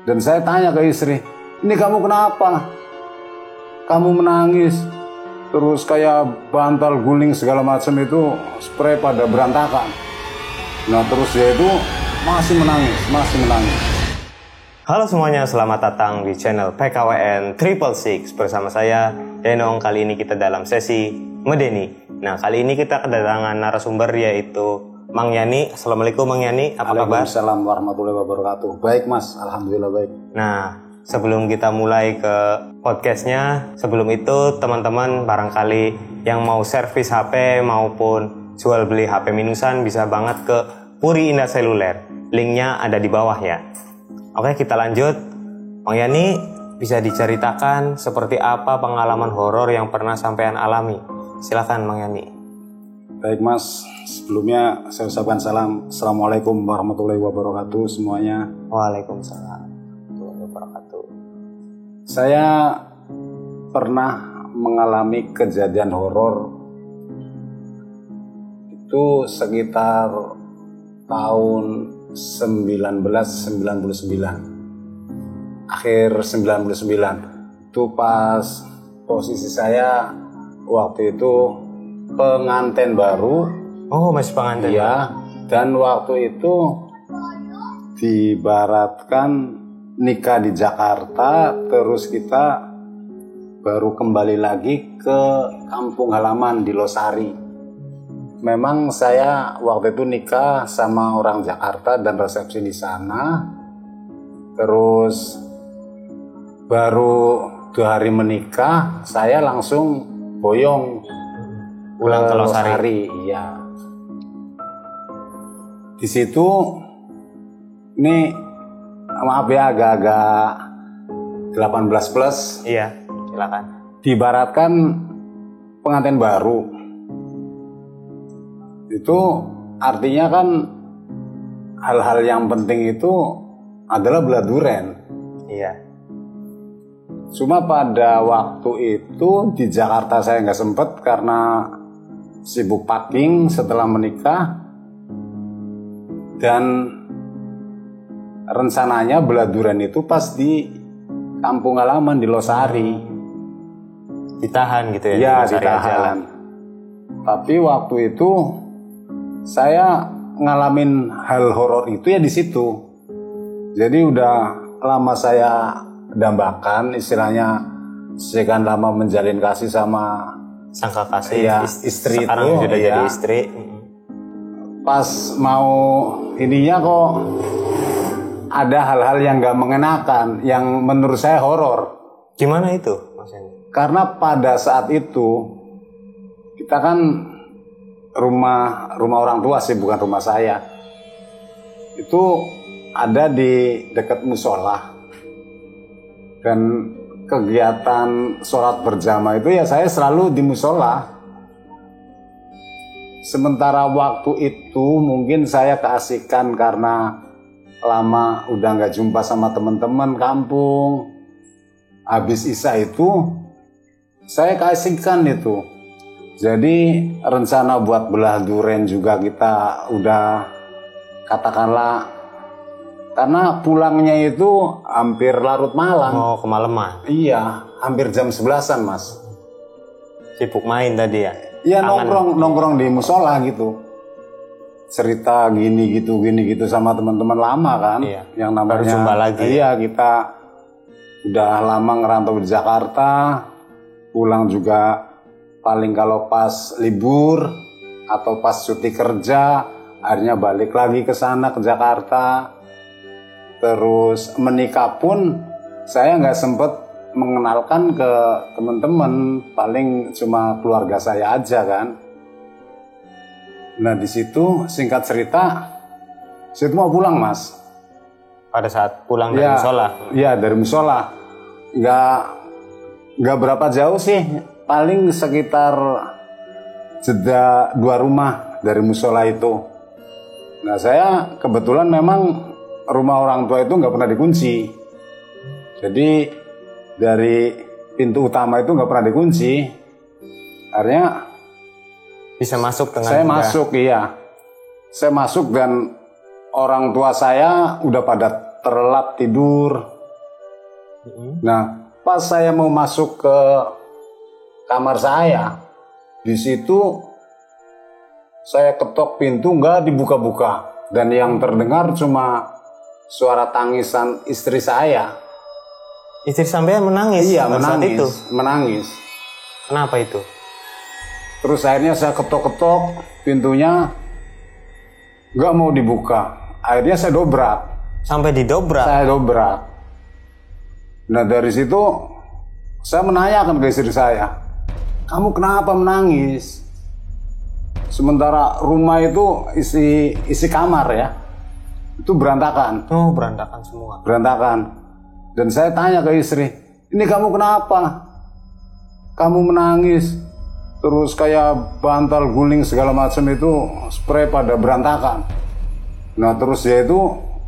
Dan saya tanya ke istri, ini kamu kenapa? Kamu menangis, terus kayak bantal guling segala macam itu spray pada berantakan. Nah terus dia itu masih menangis. Halo semuanya, selamat datang di channel PKWN 666 bersama saya Denong. Kali ini kita dalam sesi Medeni. Nah kali ini kita kedatangan narasumber yaitu Mang Yani. Assalamualaikum Mang Yani, apa kabar? Waalaikumsalam warahmatullahi wabarakatuh. Baik Mas, alhamdulillah baik. Nah sebelum kita mulai ke podcastnya, sebelum itu teman-teman barangkali yang mau servis HP maupun jual beli HP minusan bisa banget ke Puri Indah Seluler. Linknya ada di bawah ya. Oke, kita lanjut. Mang Yani, bisa diceritakan seperti apa pengalaman horor yang pernah sampean alami? Silakan Mang Yani. Baik Mas, sebelumnya saya ucapkan salam. Assalamualaikum warahmatullahi wabarakatuh semuanya. Waalaikumsalam warahmatullahi wabarakatuh. Saya pernah mengalami kejadian horor itu sekitar tahun 1999, akhir 99. Itu pas posisi saya waktu itu pengantin baru. Oh, masih pengantin? Iya. Dan waktu itu diibaratkan nikah di Jakarta, terus kita baru kembali lagi ke kampung halaman di Losari. Memang saya waktu itu nikah sama orang Jakarta dan resepsi di sana. Terus baru 2 hari menikah, saya langsung boyong pulang ke Losari. Iya. Di situ, ini maaf ya agak-agak 18 plus. Iya, silakan. Diibaratkan pengantin baru. Itu artinya kan hal-hal yang penting itu adalah belah duren. Iya. Cuma pada waktu itu di Jakarta saya nggak sempet karena sibuk packing setelah menikah. Dan rencananya belah duren itu pas di kampung halaman di Losari. Ditahan gitu ya? Iya, ditahan. Tapi waktu itu saya ngalamin hal horor itu ya di situ. Jadi udah lama saya dambakan, istilahnya sekian lama menjalin kasih sama sang kekasih ya, istri sekarang itu, sudah ya. jadi istri. Pas mau ininya kok ada hal-hal yang gak mengenakan, yang menurut saya horor. Gimana itu maksudnya? Karena pada saat itu kita kan rumah orang tua sih, bukan rumah saya. Itu ada di dekat musola. Dan kegiatan sholat berjamaah itu ya saya selalu di musola. Sementara waktu itu mungkin saya keasikan karena lama udah gak jumpa sama teman-teman kampung. Habis Isya itu saya keasikan itu. Jadi rencana buat belah duren juga kita udah katakanlah, karena pulangnya itu hampir larut malam. Oh, kemalaman? Iya, hampir jam 11-an Mas. Sibuk main tadi ya? Iya, nongkrong di musola gitu. Cerita gini gitu sama teman-teman lama kan. Iya. Yang namanya baru jumpa lagi. Iya, kita udah lama ngerantau di Jakarta. Pulang juga paling kalau pas libur atau pas cuti kerja, akhirnya balik lagi ke sana ke Jakarta. Terus menikah pun saya nggak sempet mengenalkan ke teman-teman, paling cuma keluarga saya aja kan. Nah di situ singkat cerita, saya mau pulang Mas. Pada saat pulang dari musola? Iya, dari musola. Nggak berapa jauh sih, paling sekitar jeda 2 rumah dari musola itu. Nah saya kebetulan memang rumah orang tua itu nggak pernah dikunci. Jadi dari pintu utama itu nggak pernah dikunci. Akhirnya bisa masuk dengan saya masuk, iya. Saya masuk dan orang tua saya udah pada terlelap tidur. Nah, pas saya mau masuk ke kamar saya, di situ saya ketok pintu nggak dibuka-buka, dan yang terdengar cuma suara tangisan istri saya. Istri sampean menangis? Iya, pada saat itu? menangis. Kenapa itu? Terus akhirnya saya ketok-ketok pintunya, nggak mau dibuka. Akhirnya saya dobrak. Sampai didobrak? Saya dobrak. Nah dari situ saya menanyakan ke istri saya, kamu kenapa menangis? Sementara rumah itu isi kamar ya, itu berantakan. Oh, berantakan semua. Berantakan. Dan saya tanya ke istri, ini kamu kenapa? Kamu menangis, terus kayak bantal guling segala macam itu spray pada berantakan. Nah terus dia itu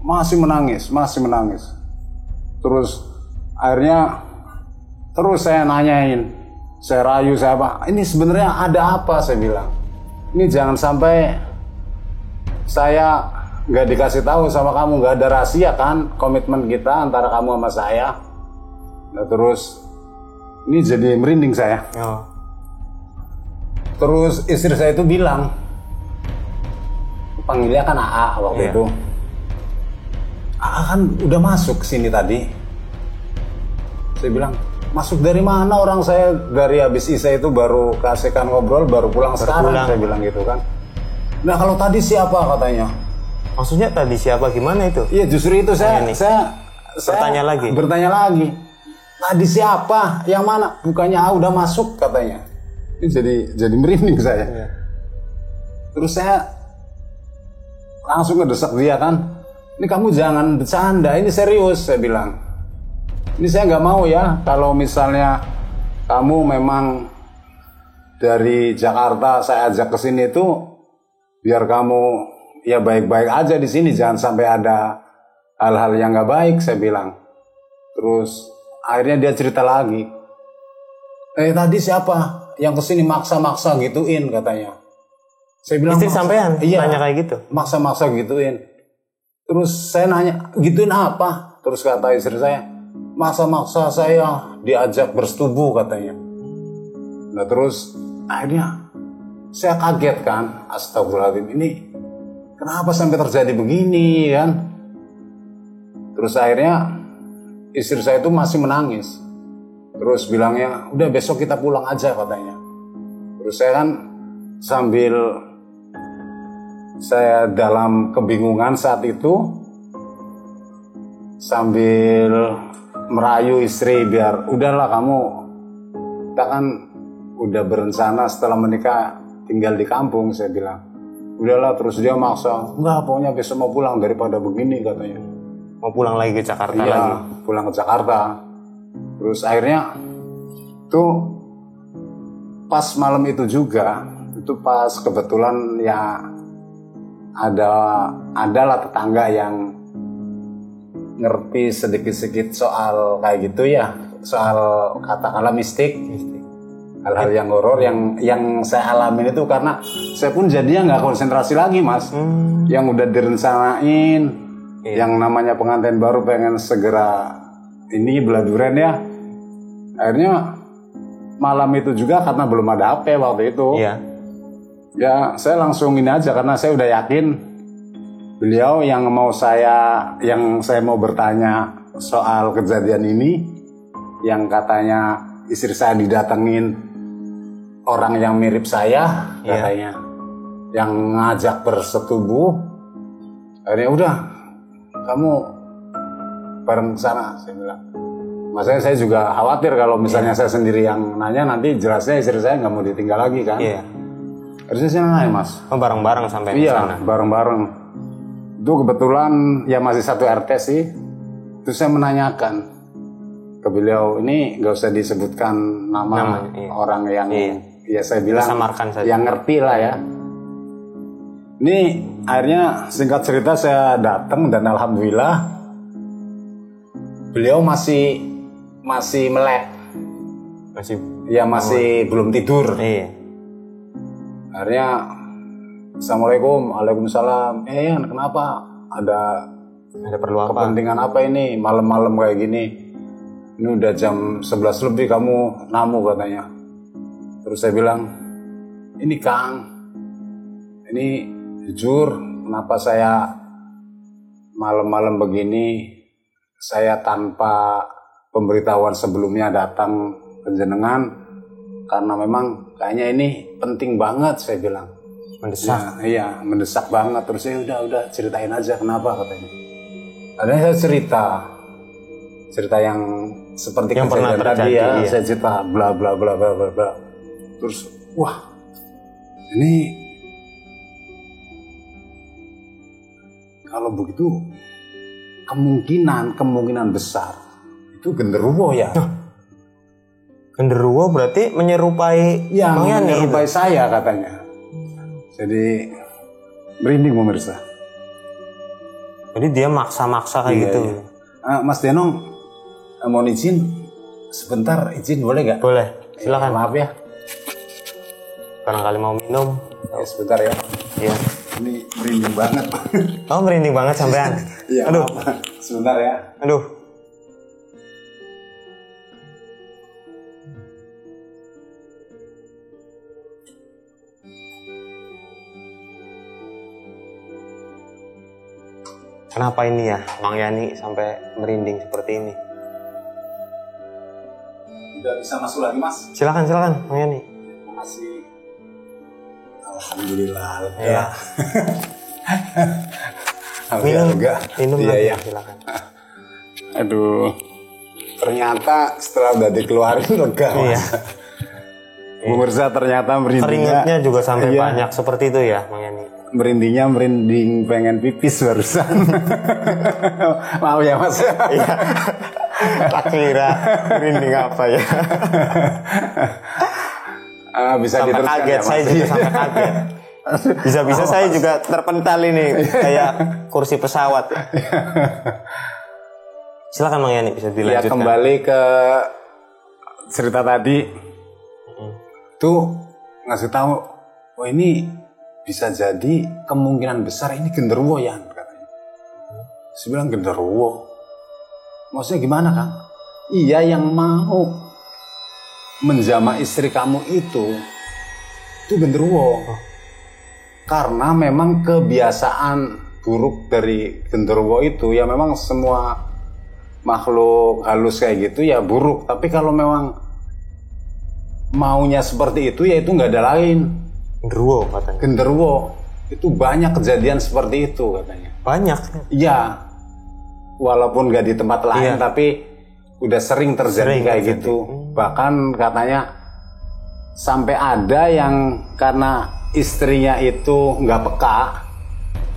masih menangis. Terus akhirnya terus saya nanyain, saya rayu, saya apa? Ini sebenarnya ada apa? Saya bilang, ini jangan sampai saya nggak dikasih tahu sama kamu, nggak ada rahasia kan komitmen kita antara kamu sama saya. Nah terus ini jadi merinding saya. Oh. Terus istri saya itu bilang, panggilnya kan AA waktu itu. AA kan udah masuk sini tadi. Saya bilang, masuk dari mana? Orang saya dari habis Isya itu baru kasihkan ngobrol, baru pulang sekarang. Saya bilang gitu kan. Nah kalau tadi siapa katanya? Maksudnya tadi siapa, gimana itu? Iya justru itu saya bertanya lagi. Tadi siapa? Yang mana? Bukannya udah masuk katanya. Ini jadi merinding saya. Iya. Terus saya langsung ngedesak dia kan. Ini kamu jangan bercanda, ini serius, saya bilang. Ini saya nggak mau ya kalau misalnya kamu memang dari Jakarta saya ajak ke sini itu biar kamu ya baik-baik aja di sini, jangan sampai ada hal-hal yang nggak baik, saya bilang. Terus akhirnya dia cerita lagi. Tadi siapa yang kesini maksa-maksa gituin katanya. Saya bilang, istri sampean iya, nanya kayak gitu? Maksa-maksa gituin. Terus saya nanya, gituin apa? Terus kata istri saya, maksa-maksa saya diajak bersetubuh katanya. Nah terus akhirnya saya kaget kan, astagfirullahaladzim, ini kenapa sampai terjadi begini kan? Terus akhirnya istri saya itu masih menangis. Terus bilangnya, udah besok kita pulang aja katanya. Terus saya kan saya dalam kebingungan saat itu, sambil merayu istri biar udahlah kamu, kita kan udah berencana setelah menikah tinggal di kampung, saya bilang. Udahlah, terus dia maksa, enggak pokoknya besok mau pulang daripada begini katanya. Mau pulang lagi ke Jakarta iya, lagi? Pulang ke Jakarta. Terus akhirnya tuh pas malam itu juga, itu pas kebetulan ya adalah tetangga yang ngerti sedikit-sedikit soal kayak gitu ya, soal katakanlah mistik. Hal-hal yang horor yang saya alamin itu karena saya pun jadinya nggak konsentrasi lagi mas. Yang udah direncanain, yang namanya pengantin baru pengen segera ini beladuran ya. Akhirnya malam itu juga karena belum ada HP waktu itu. Iya. Ya saya langsung ini aja karena saya udah yakin beliau yang saya mau bertanya soal kejadian ini, yang katanya istri saya didatengin orang yang mirip saya, katanya, yang ngajak bersetubuh. Akhirnya udah, kamu bareng ke sana, saya bilang. Maksudnya saya juga khawatir kalau misalnya saya sendiri yang nanya, nanti jelasnya istri saya nggak mau ditinggal lagi kan. Iya. Harusnya saya nanya mas. Oh bareng-bareng sampai di sana? Iya, bareng-bareng. Itu kebetulan ya masih satu RT sih. Terus saya menanyakan ke beliau, ini nggak usah disebutkan nama orang yang ya saya bilang samarkan saja, yang ngerti lah ya. Ini akhirnya singkat cerita saya datang dan alhamdulillah beliau masih melek, masih belum tidur. Iya. Akhirnya assalamualaikum, waalaikumsalam. Kenapa? Ada perlu apa? Kepentingan apa ini malam-malam kayak gini? ini udah jam 11 lebih kamu namu katanya. Terus saya bilang, ini Kang, ini jujur kenapa saya malam-malam begini, saya tanpa pemberitahuan sebelumnya datang penjenengan, karena memang kayaknya ini penting banget, saya bilang. Mendesak. Ya, iya, mendesak banget. Terus saya udah ceritain aja kenapa katanya. Adanya saya cerita yang seperti yang pernah kejadian terjadi, tadi ya, iya. saya cerita bla bla bla bla bla bla. Terus wah, ini kalau begitu kemungkinan besar itu genderuwo ya. Genderuwo berarti menyerupai Yang Bang Yani menyerupai itu. saya katanya. Jadi merinding pemirsa. Jadi dia maksa-maksa kayak Iya, gitu. iya. Mas Denong, mohon izin sebentar, izin boleh nggak? Boleh, silakan. Maaf ya. Barangkali mau minum. Ya, sebentar ya. Iya. Ini merinding banget. Oh, merinding banget sampean. Iya. Aduh. Maaf. Sebentar ya. Aduh. Kenapa ini ya, Bang Yani sampai merinding seperti ini? Udah bisa masuk lagi Mas? Silakan, Bang Yani. Terima kasih. Alhamdulillah. Iya. Minum Iya, lagi, iya. silakan. Aduh. Ternyata setelah udah dikeluarin lega. Iya. Pemirsa ternyata merindingnya. Keringetnya juga sampai Iya. banyak seperti itu ya, Bang Yani. Merinding pengen pipis barusan. Maaf ya Mas. Iya. Tak kira merinding apa ya. Bisa Sampai diteruskan kaget, ya, Mas? saya juga sampai kaget. Bisa-bisa saya juga terpental ini kayak kursi pesawat. Silakan Bang Yani, bisa Ya, dilanjutkan. kembali ke cerita tadi. Tuh ngasih tahu, oh ini bisa jadi kemungkinan besar ini genderuwo ya katanya. Saya bilang genderuwo. Maksudnya gimana Kang? Iya, yang mau menjamah istri kamu itu genderuwo. Karena memang kebiasaan buruk dari genderuwo itu ya, memang semua makhluk halus kayak gitu ya buruk. Tapi kalau memang maunya seperti itu ya itu nggak ada lain. Genderuwo katanya. Genderuwo itu banyak kejadian seperti itu katanya. Banyak. Iya, walaupun nggak di tempat lain, Iya. tapi udah sering terjadi kayak terjadi. gitu. Bahkan katanya sampai ada yang karena istrinya itu nggak peka,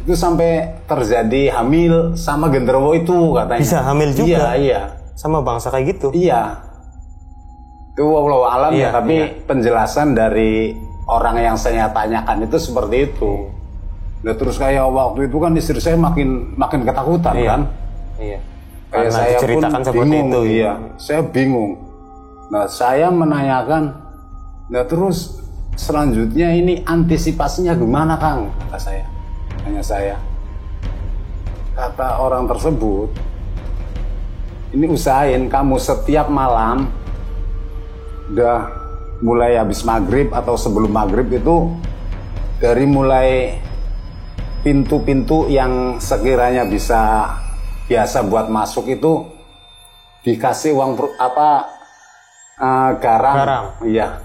itu sampai terjadi hamil sama genderuwo itu katanya. Bisa hamil juga? Iya. Sama bangsa kayak gitu. Iya. Itu wallahu alam Iya, ya, tapi iya. penjelasan dari orang yang saya tanyakan itu seperti itu. Nah, terus kayak waktu itu kan istri saya makin ketakutan Iya. kan. Iya. Kayak Karena saya pun diceritakan seperti bingung, itu. iya. Saya bingung. Nah, saya menanyakan, nah terus selanjutnya ini antisipasinya gimana Kang? Kata saya. Tanya saya. Kata orang tersebut, ini usahain kamu setiap malam udah mulai habis maghrib atau sebelum maghrib itu, dari mulai pintu-pintu yang sekiranya bisa biasa buat masuk itu dikasih uang garam. Iya,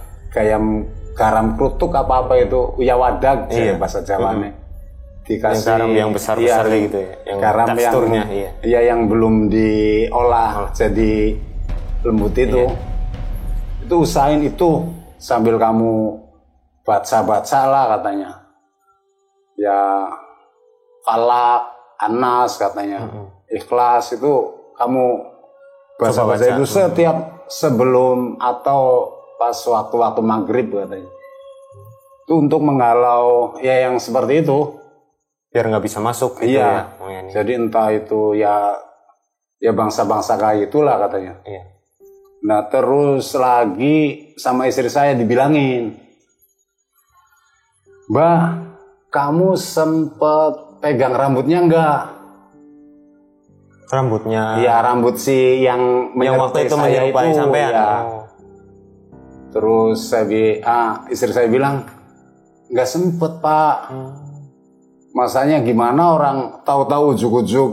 garam kerutuk apa itu, uya wadag Iya. bahasa Jawanya. Dikasih garam yang besar-besar kayak gitu ya, yang garam teksturnya, yang iya. yang belum diolah jadi lembut itu. Iya. Itu usahain itu sambil kamu baca-baca lah katanya. Ya Falak, Anas katanya. Ikhlas itu kamu baca-baca baca. itu setiap sebelum atau pas waktu-waktu maghrib katanya. Itu untuk menghalau ya yang seperti itu. Biar nggak bisa masuk gitu Iya. ya, Bang Yani. Jadi entah itu ya bangsa-bangsa kayak itulah katanya. Iya. Nah terus lagi sama istri saya dibilangin, Mbak, kamu sempet pegang rambutnya enggak? Rambutnya. Iya, rambut si yang waktu itu menyerupai sampean. Ya. Terus istri saya bilang, nggak sempet Pak. Masanya gimana orang tahu-tahu ujuk-ujuk,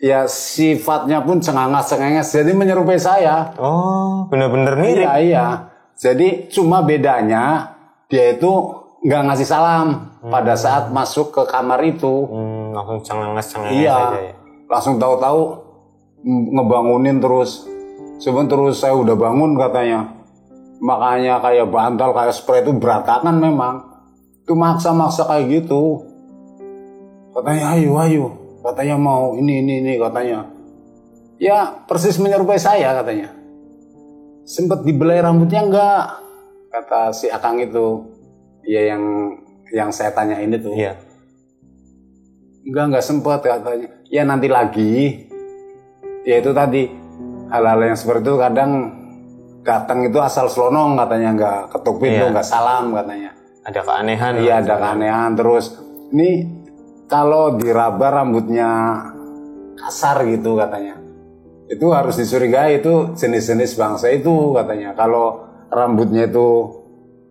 ya sifatnya pun cengangas-cengenges, jadi menyerupai saya. Oh, bener-bener mirip. Iya. Jadi cuma bedanya dia itu nggak ngasih salam pada saat masuk ke kamar itu. Langsung cengenges Iya. aja ya. Langsung tahu-tahu ngebangunin terus. Cuman terus saya udah bangun katanya. Makanya kayak bantal, kayak spray itu berantakan memang. Itu maksa-maksa kayak gitu. Katanya ayo. Katanya mau ini katanya. Ya persis menyerupai saya katanya. Sempet dibelai rambutnya enggak? Kata si Akang itu. Ya yang saya tanya ini tuh. Iya. Enggak sempet katanya. Ya nanti lagi. Ya itu tadi. Hal-hal yang seperti itu kadang datang itu asal selonong katanya. Enggak ketuk pintu, enggak salam katanya. Ada keanehan. Iya ada keanehan. Terus ini kalau diraba rambutnya kasar gitu katanya. Itu harus dicurigai, itu jenis-jenis bangsa itu katanya. Kalau rambutnya itu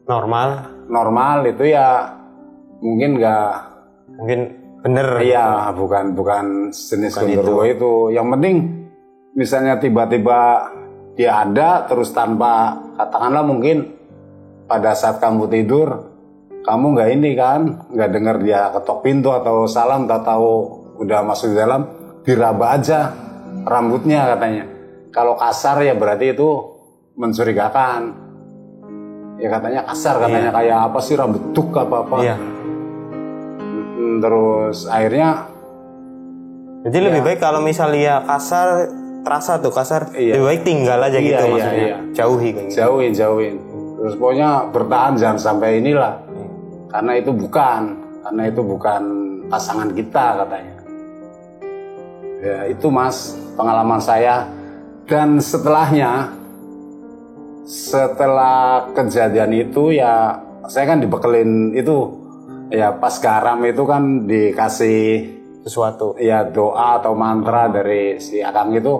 normal itu ya mungkin bener. Iya, bukan jenis genderuwo itu. Yang penting misalnya tiba-tiba dia ada terus tanpa, katakanlah mungkin pada saat kamu tidur kamu nggak dengar dia ketok pintu atau salam, tahu udah masuk di dalam, diraba aja rambutnya katanya. Kalau kasar ya berarti itu mencurigakan. Ya katanya kasar, katanya kayak apa sih, rambut tuk apa-apa. Iya. Terus akhirnya jadi lebih baik kalau misalnya kasar, terasa tuh kasar, lebih baik tinggal aja gitu maksudnya. Iya. Jauhi kan. Jauhin. Terus pokoknya bertahan jangan sampai inilah. Karena itu bukan pasangan kita katanya. Ya itu Mas pengalaman saya. Dan setelah kejadian itu ya saya kan dibekelin itu ya, pas garam itu kan dikasih sesuatu ya, doa atau mantra dari si Akang itu.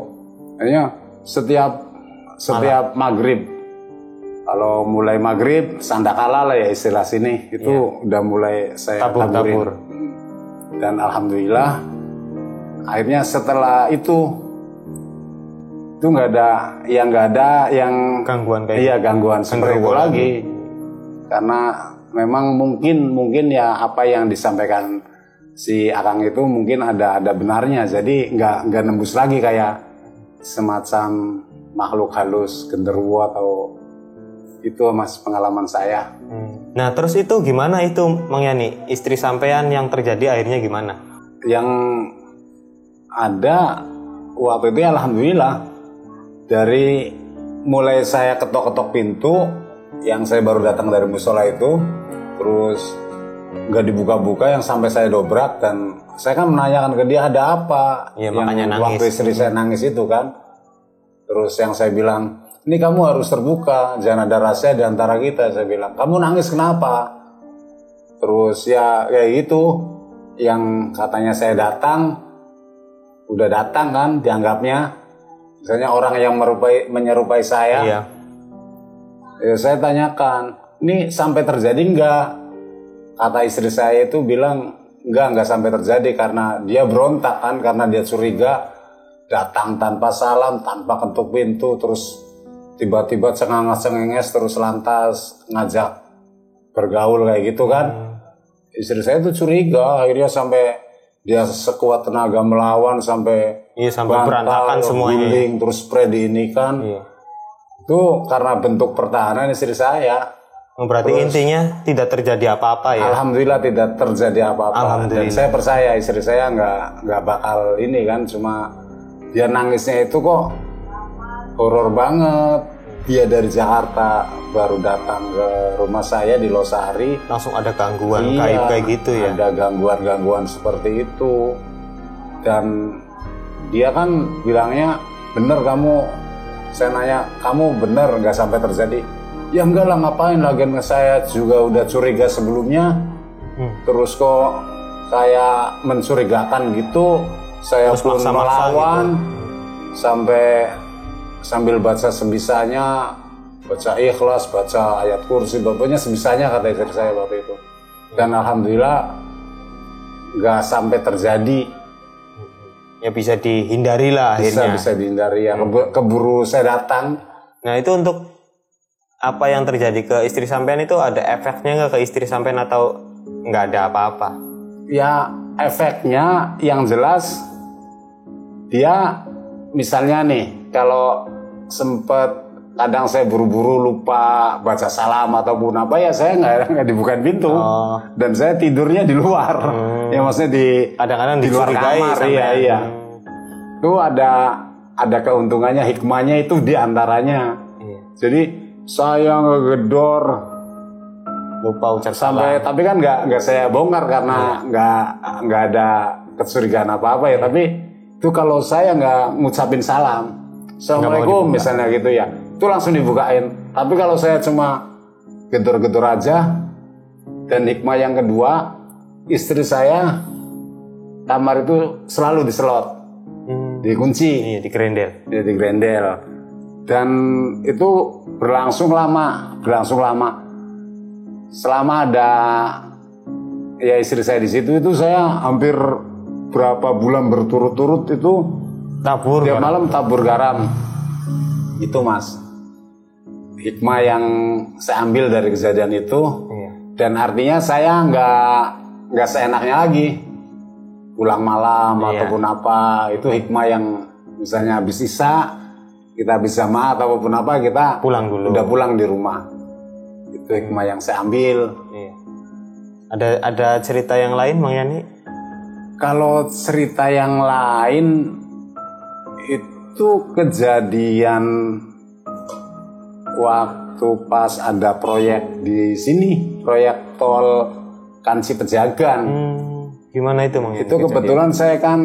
Akhirnya setiap maghrib, kalau mulai maghrib sandakala lah ya istilah sini itu udah mulai saya tabur. Dan alhamdulillah akhirnya setelah itu nggak ada yang gangguan gangguan seperti itu lagi. Karena memang mungkin ya apa yang disampaikan si Akang itu mungkin ada benarnya. Jadi nggak nembus lagi kayak semacam makhluk halus genderuwo atau itu Mas pengalaman saya. Nah terus itu gimana itu Mang Yani, istri sampean yang terjadi akhirnya gimana? Yang ada waktu itu alhamdulillah, dari mulai saya ketok-ketok pintu yang saya baru datang dari musola itu, terus nggak dibuka-buka, yang sampai saya dobrak dan saya kan menanyakan ke dia ada apa. Iya, makanya nangis. Waktu istri saya nangis itu kan, terus yang saya bilang, ini kamu harus terbuka, jangan ada rahasia di antara kita. Saya bilang, kamu nangis kenapa? Terus ya kayak gitu, yang katanya saya udah datang kan dianggapnya, misalnya orang yang menyerupai saya. Iya. Ya saya tanyakan, ini sampai terjadi enggak? Kata istri saya itu bilang, enggak sampai terjadi, karena dia berontak kan, karena dia curiga, datang tanpa salam, tanpa ketuk pintu, terus tiba-tiba cengenges terus lantas ngajak bergaul kayak gitu kan. Istri saya tuh curiga, akhirnya sampai dia sekuat tenaga melawan sampai berantakan semuanya. Guling, terus spray diinikan. Iya. Itu karena bentuk pertahanan istri saya. Berarti terus, intinya tidak terjadi apa-apa ya? Alhamdulillah tidak terjadi apa-apa. Dan saya percaya istri saya nggak bakal ini kan, cuma dia nangisnya itu kok horor banget. Dia dari Jakarta baru datang ke rumah saya di Losari, langsung ada gangguan kayak gitu ya? Ada gangguan seperti itu. Dan dia kan bilangnya, bener kamu. Saya nanya, kamu bener nggak sampai terjadi? Ya enggak lah, ngapain, lagian saya juga udah curiga sebelumnya. Terus kok saya mencurigakan gitu, saya Terus pun maksa-maksa melawan sambil baca sebisanya, baca Ikhlas, baca ayat kursi, pokoknya sebisanya kata istri saya waktu itu. Dan alhamdulillah nggak sampai terjadi. Ya bisa dihindari lah akhirnya. Bisa dihindari ya. Keburu saya datang. Nah itu untuk apa yang terjadi ke istri sampean itu ada efeknya nggak ke istri sampean atau nggak ada apa-apa? Ya efeknya yang jelas dia misalnya nih kalau sempet kadang saya buru-buru lupa baca salam ataupun apa ya saya nggak dibukain pintu dan saya tidurnya di luar ya maksudnya kadang-kadang di luar kamar iya. Itu ada keuntungannya, hikmahnya itu diantaranya. Jadi saya ngegedor lupa ucap sampai salam. Tapi kan nggak saya bongkar karena nggak ada kecurigaan apa-apa ya. Tapi itu kalau saya nggak ngucapin salam, Assalamualaikum misalnya gitu ya, itu langsung dibukain. Tapi kalau saya cuma gedor-gedor aja, dan hikmah yang kedua, istri saya kamar itu selalu diselot, dikunci, Iya, digrendel. Dan itu berlangsung lama. Selama ada ya istri saya di situ itu saya hampir berapa bulan berturut-turut itu tiap malam tabur garam. Itu Mas. Hikmah yang saya ambil dari kejadian itu. Iya. Dan artinya saya nggak seenaknya lagi pulang malam ataupun apa. Itu hikmah yang misalnya habis isya kita habis jamaah ataupun apa kita pulang dulu. Udah pulang di rumah. Itu hikmah yang saya ambil. Iya. Ada cerita yang lain Bang Yani? Kalau cerita yang lain itu kejadian waktu pas ada proyek di sini, proyek tol Kanci Pejagan. Gimana itu Bang Yani? Itu kebetulan saya kan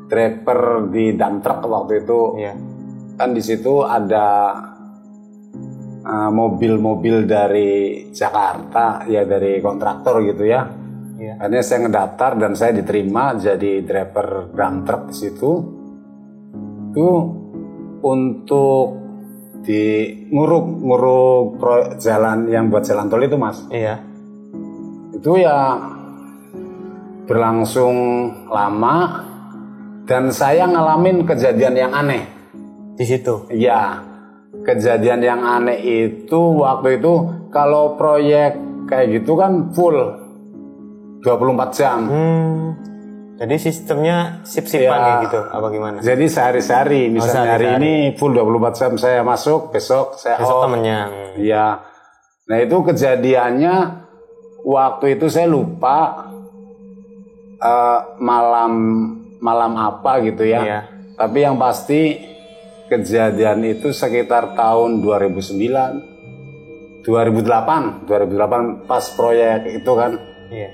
driver di dump truck waktu itu. Iya. Kan di situ ada mobil-mobil dari Jakarta ya, dari kontraktor gitu ya. Iya. Akhirnya saya ngedaftar dan saya diterima jadi driver dump truck di situ. Itu untuk di nguruk jalan yang buat jalan tol itu Mas. Iya. Itu ya berlangsung lama dan saya ngalamin kejadian yang aneh Di situ. iya. Kejadian yang aneh itu waktu itu kalau proyek kayak gitu kan full 24 jam. Jadi sistemnya sip-sipan kayak gitu apa gimana? Jadi sehari-hari misalnya hari ini full 24 jam saya masuk, besok saya Besok off. temennya. Iya. Nah itu kejadiannya waktu itu saya lupa malam apa gitu ya. Iya. Tapi yang pasti kejadian itu sekitar tahun 2009, 2008 pas proyek itu kan. Iya.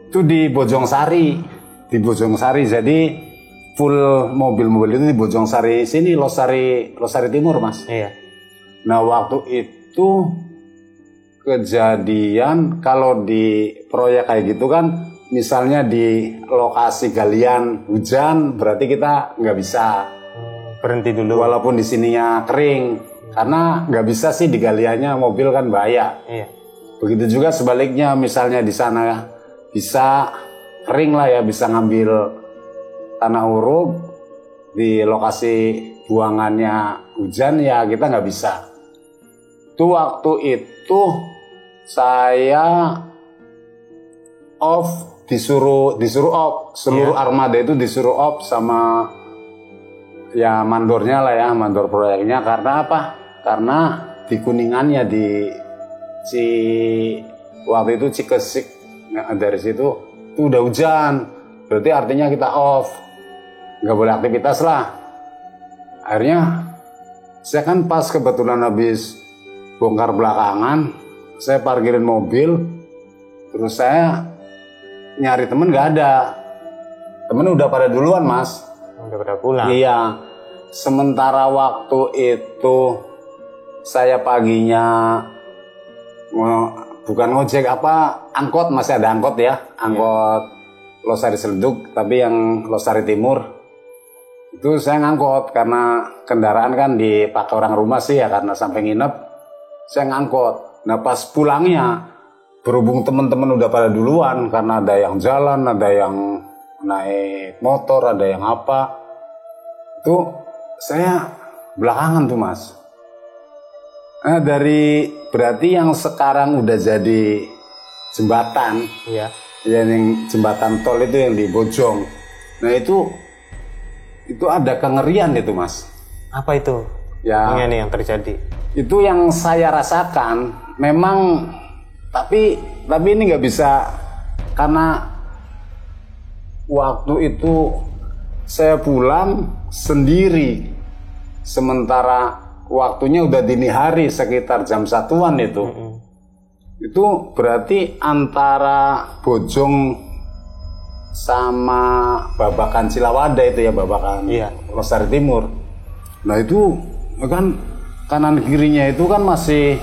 Itu di Bojongsari. Jadi full mobil-mobil itu di Bojongsari sini, Losari Timur Mas. Iya. Nah waktu itu kejadian kalau di proyek kayak gitu kan, misalnya di lokasi galian hujan berarti kita nggak bisa Berhenti dulu. walaupun di sininya kering, karena nggak bisa sih di galiannya mobil kan bahaya. Iya. Begitu juga sebaliknya, misalnya di sana bisa kering lah ya, bisa ngambil tanah uruk, di lokasi buangannya hujan ya kita nggak bisa. Itu waktu itu saya off, disuruh off, seluruh armada itu disuruh off sama ya mandornya lah ya, mandor proyeknya. Karena apa? Karena di Kuningannya waktu itu Cikesik, dari situ itu udah hujan, berarti artinya kita off, nggak boleh aktivitas lah. Akhirnya saya kan pas kebetulan habis bongkar belakangan, saya parkirin mobil, terus saya nyari temen nggak ada, temen udah pada duluan Mas. Udah pada pulang. Iya. Sementara waktu itu saya paginya bukan ngojek, angkot, masih ada angkot ya, angkot Losari Seleduk, tapi yang Losari Timur itu saya ngangkut karena kendaraan kan dipakai orang rumah sih ya, karena sampai nginep saya ngangkut. Nah pas pulangnya berhubung teman-teman udah pada duluan karena ada yang jalan, ada yang naik motor, ada yang apa, itu saya belakangan tuh Mas. Nah dari berarti yang sekarang udah jadi jembatan, Iya. yang jembatan tol itu yang di Bojong. Nah itu ada kengerian itu Mas. Apa itu? Ya. Yang terjadi. Itu yang saya rasakan. Memang tapi ini nggak bisa, karena waktu itu saya pulang sendiri. Sementara waktunya udah dini hari sekitar jam 1-an itu. Itu berarti antara Bojong sama Babakan Cilawada itu ya, Babakan Losari Timur. Nah itu kan kanan kirinya itu kan masih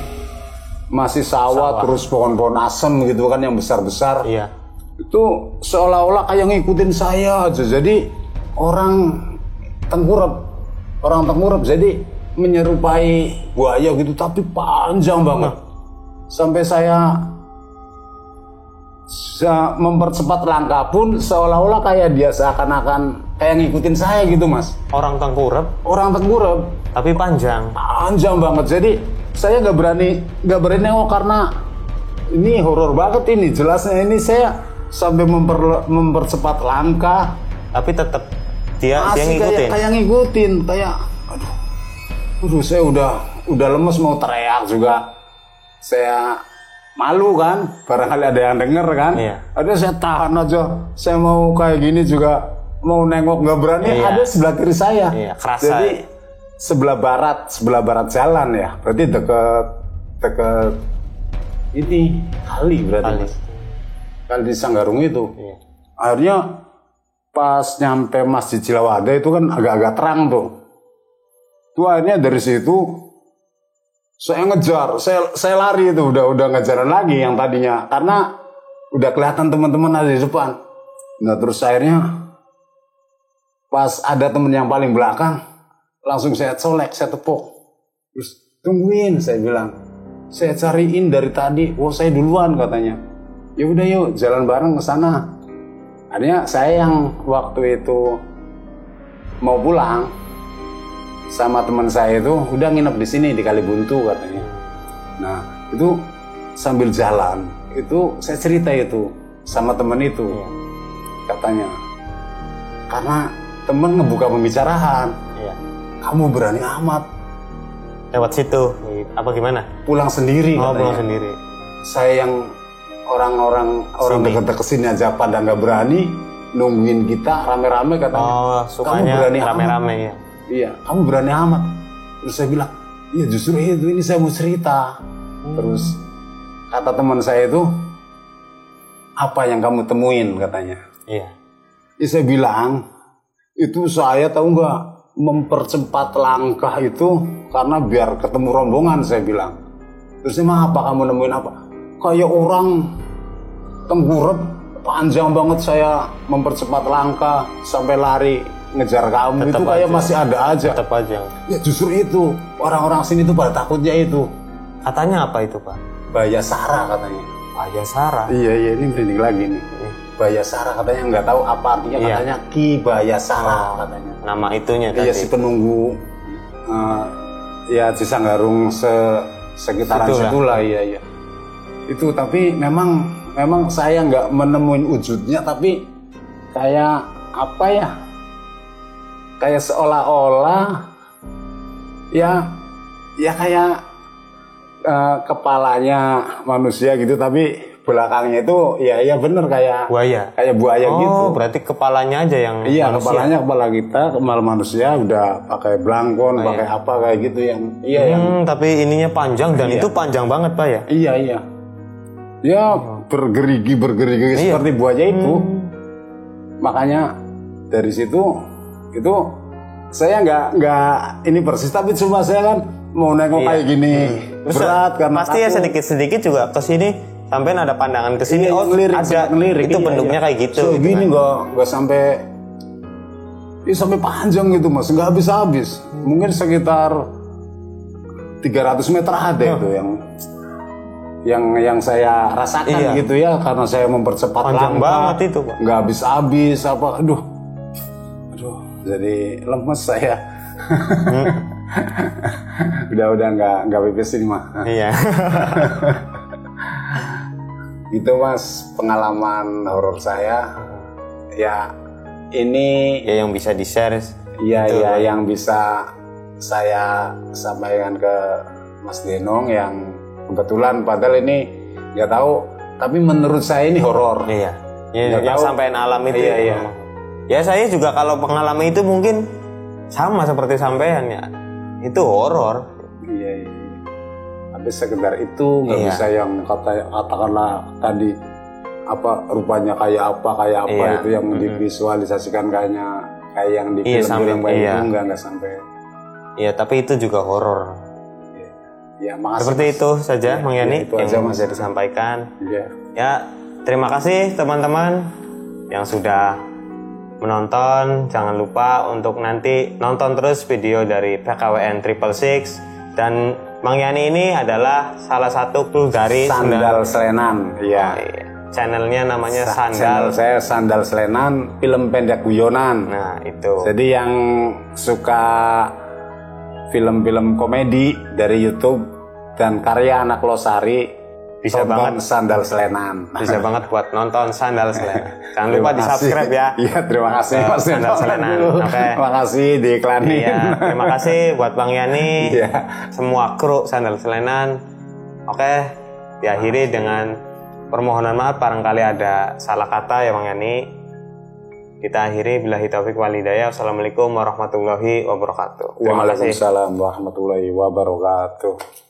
sawah, terus pohon-pohon asem gitu kan yang besar-besar. Iya. Itu seolah-olah kayak ngikutin saya aja. Jadi orang tengkurap jadi menyerupai buaya gitu, tapi panjang banget. Sampai saya mempercepat langkah pun seolah-olah kayak dia seakan-akan kayak ngikutin saya gitu Mas. Orang tengkurap tapi panjang banget. Jadi saya nggak berani nengok karena ini horor banget ini. Jelasnya ini saya sampai mempercepat langkah, tapi tetap dia ngikutin. Kayak ngikutin, kayak aduh saya udah lemes mau teriak juga. Saya malu kan, barangkali ada yang denger kan. Ada saya tahan aja. Saya mau kayak gini juga, mau nengok nggak berani. Ada sebelah kiri saya. Kerasa. Jadi sebelah barat jalan ya. Berarti deket ini kali berarti. Kali di Sanggarung itu. Akhirnya pas nyampe Masjid Cilawada itu kan agak-agak terang tuh. Tuh akhirnya dari situ saya ngejar, saya lari itu udah ngejaran lagi yang tadinya karena udah kelihatan teman-teman ada di depan. Nah terus akhirnya pas ada temen yang paling belakang langsung saya colek, saya tepuk. Terus tungguin, saya bilang, saya cariin dari tadi. Oh saya duluan katanya. Ya udah yuk jalan bareng ke sana. Akhirnya saya yang waktu itu mau pulang sama teman saya itu udah nginep di sini di Kalibuntu katanya. Nah itu sambil jalan itu saya cerita itu sama teman itu katanya, karena teman ngebuka pembicaraan. Kamu berani amat lewat situ apa gimana? Pulang sendiri katanya. Pulang sendiri. Saya yang orang dekat-dekat sini aja pada nggak berani nungguin kita rame-rame katanya. Sukanya kamu berani rame-rame amat. Iya, kamu berani amat. Terus saya bilang, iya justru itu, ini saya mau cerita. Terus kata teman saya itu, apa yang kamu temuin katanya. Iya. Saya bilang, itu saya tahu nggak mempercepat langkah itu karena biar ketemu rombongan, saya bilang. Terus emang apa kamu nemuin apa? Kayak orang tengkurap panjang banget, saya mempercepat langkah sampai lari ngejar kamu. Tetep itu kayak aja. Masih ada aja. Tetap aja. Ya justru itu orang-orang sini tuh pada takutnya itu. Katanya apa itu Pak? Bayasara katanya. Bayasara? Iya ini merinding lagi nih. Bayasara katanya, nggak tahu apa artinya. Katanya Ki Bayasara katanya. Nama itunya tadi. Iya si penunggu ya di Sanggarung sekitaran situlah. Iya. Itu tapi memang saya nggak menemuin wujudnya, tapi kayak apa ya? Kayak seolah-olah ya kayak kepalanya manusia gitu, tapi belakangnya itu ya bener kayak buaya gitu. Berarti kepalanya aja yang manusia. Kepala kita, kepala manusia udah pakai belangkon, pakai apa kayak gitu yang tapi ininya panjang dan itu panjang banget Pak ya. Iya. Ya bergerigi seperti buaya itu. Makanya dari situ itu saya nggak ini persis, tapi cuma saya kan mau nengok kayak gini berat karena pasti ya sedikit juga kesini sampean ada pandangan ke sini, Iya, oh ngelirik, ada ngelirik, itu iya, bentuknya iya. kayak gitu. So, gitu gini kan. nggak sampai, ya sampai panjang gitu mas, nggak habis-habis. Mungkin sekitar 300 meter ada itu yang saya rasakan Iya. gitu ya, karena saya mempercepat Panjang langkah, banget itu, Pak. nggak habis-habis apa, aduh, jadi lemes saya. udah nggak pipis ini mah. Iya. Itu mas pengalaman horor saya. Ya ini Ya yang bisa di-share. iya Itu, ya Pak. yang bisa saya sampaikan ke Mas Denong yang kebetulan padahal ini nggak tahu, tapi menurut saya ini horor. Iya. Ya, Nggak yang tahu. sampean alam itu. Iya, ya. iya. Ya saya juga kalau pengalaman itu mungkin sama seperti sampean ya. Itu horor. Iya. Tapi sekedar itu nggak Iya. bisa yang katakanlah tadi apa rupanya kayak apa Iya. itu yang divisualisasikan kayak yang di Iya, film-film sampai- kayak iya. itu nggak sampai. Iya, tapi itu juga horor. Ya makasih. Seperti Mas. itu saja, Mang Yani, itu aja, yang Mas. bisa disampaikan. Iya. Ya, terima kasih teman-teman yang sudah menonton. Jangan lupa untuk nanti nonton terus video dari PKWN 666. Dan Mang Yani ini adalah salah satu kru dari Sandal Slenan. Iya. Channelnya namanya Channel Sandal. saya Sandal Slenan, film pendek guyonan. Nah, itu. Jadi yang suka film-film komedi dari YouTube dan karya anak Losari Bisa tonton banget. Sandal Slenan. Bisa banget buat nonton Sandal Selena. Jangan lupa Terima di-subscribe kasih. ya. Iya, terima kasih Ke Mas Sandal Denong. Slenan. Aduh, Oke. Terima kasih diiklanin. Iya, terima kasih buat Bang Yani, Iya. semua kru Sandal Selenan. Oke, diakhiri dengan permohonan maaf barangkali ada salah kata ya Bang Yani. Kita akhiri billahi taufik wal hidayah. Wassalamualaikum warahmatullahi wabarakatuh. Terima kasih. Waalaikumsalam warahmatullahi wabarakatuh.